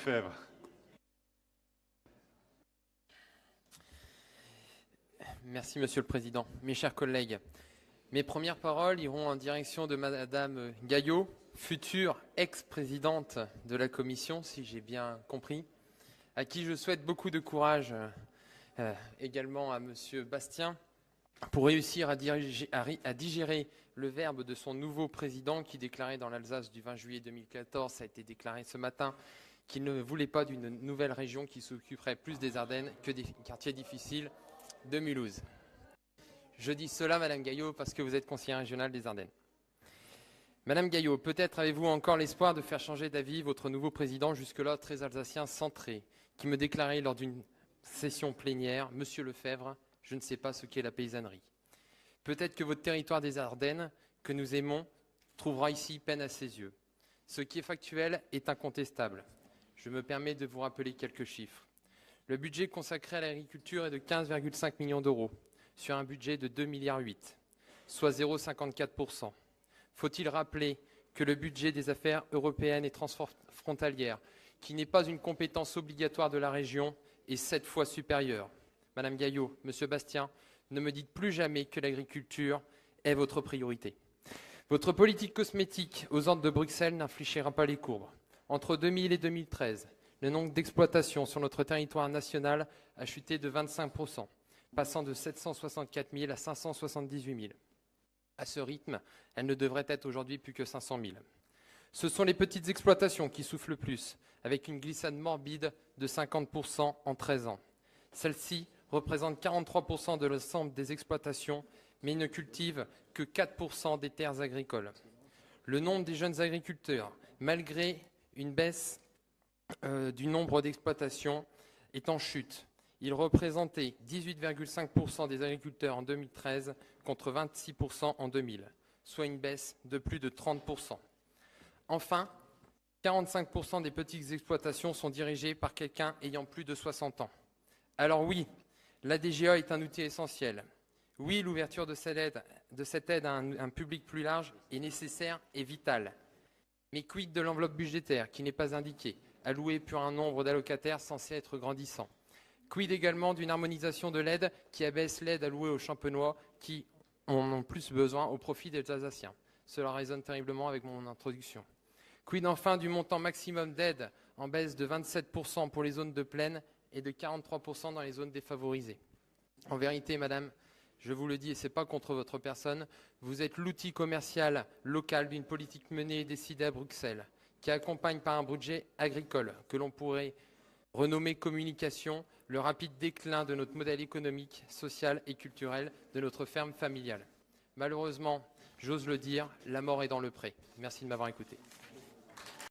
Febvre. Merci, Monsieur le Président. Mes chers collègues, mes premières paroles iront en direction de Madame Gaillot, future ex-présidente de la Commission, si j'ai bien compris, à qui je souhaite beaucoup de courage, également à Monsieur Bastien, pour réussir à digérer le verbe de son nouveau président qui déclarait dans l'Alsace du 20 juillet 2014, ça a été déclaré ce matin, qu'il ne voulait pas d'une nouvelle région qui s'occuperait plus des Ardennes que des quartiers difficiles de Mulhouse. Je dis cela, Madame Gaillot, parce que vous êtes conseillère régionale des Ardennes. Madame Gaillot, peut-être avez-vous encore l'espoir de faire changer d'avis votre nouveau président, jusque-là très alsacien centré, qui me déclarait lors d'une session plénière, Monsieur Lefebvre, je ne sais pas ce qu'est la paysannerie. Peut-être que votre territoire des Ardennes, que nous aimons, trouvera ici peine à ses yeux. Ce qui est factuel est incontestable. Je me permets de vous rappeler quelques chiffres. Le budget consacré à l'agriculture est de 15,5 millions d'euros, sur un budget de 2,8 milliards, soit 0,54%. Faut-il rappeler que le budget des affaires européennes et transfrontalières, qui n'est pas une compétence obligatoire de la région, est 7 fois supérieur. Madame Gaillot, Monsieur Bastien, ne me dites plus jamais que l'agriculture est votre priorité. Votre politique cosmétique aux ordres de Bruxelles n'infléchira pas les courbes. Entre 2000 et 2013, le nombre d'exploitations sur notre territoire national a chuté de 25%, passant de 764 000 à 578 000. À ce rythme, elle ne devrait être aujourd'hui plus que 500 000. Ce sont les petites exploitations qui souffrent le plus, avec une glissade morbide de 50% en 13 ans. Celles-ci représentent 43% de l'ensemble des exploitations, mais ne cultivent que 4% des terres agricoles. Le nombre des jeunes agriculteurs, malgré une baisse du nombre d'exploitations, est en chute. Il représentait 18,5% des agriculteurs en 2013 contre 26% en 2000, soit une baisse de plus de 30%. Enfin, 45% des petites exploitations sont dirigées par quelqu'un ayant plus de 60 ans. Alors oui, la DGA est un outil essentiel. Oui, l'ouverture de cette aide à un public plus large est nécessaire et vitale. Mais quid de l'enveloppe budgétaire qui n'est pas indiquée, allouée pour un nombre d'allocataires censé être grandissant? Quid également d'une harmonisation de l'aide qui abaisse l'aide allouée aux Champenois qui en ont plus besoin au profit des Alsaciens? Cela résonne terriblement avec mon introduction. Quid enfin du montant maximum d'aide en baisse de 27% pour les zones de plaine et de 43% dans les zones défavorisées? En vérité, madame, je vous le dis et ce n'est pas contre votre personne, vous êtes l'outil commercial local d'une politique menée et décidée à Bruxelles, qui accompagne par un budget agricole que l'on pourrait renommer communication, le rapide déclin de notre modèle économique, social et culturel de notre ferme familiale. Malheureusement, j'ose le dire, la mort est dans le pré. Merci de m'avoir écouté.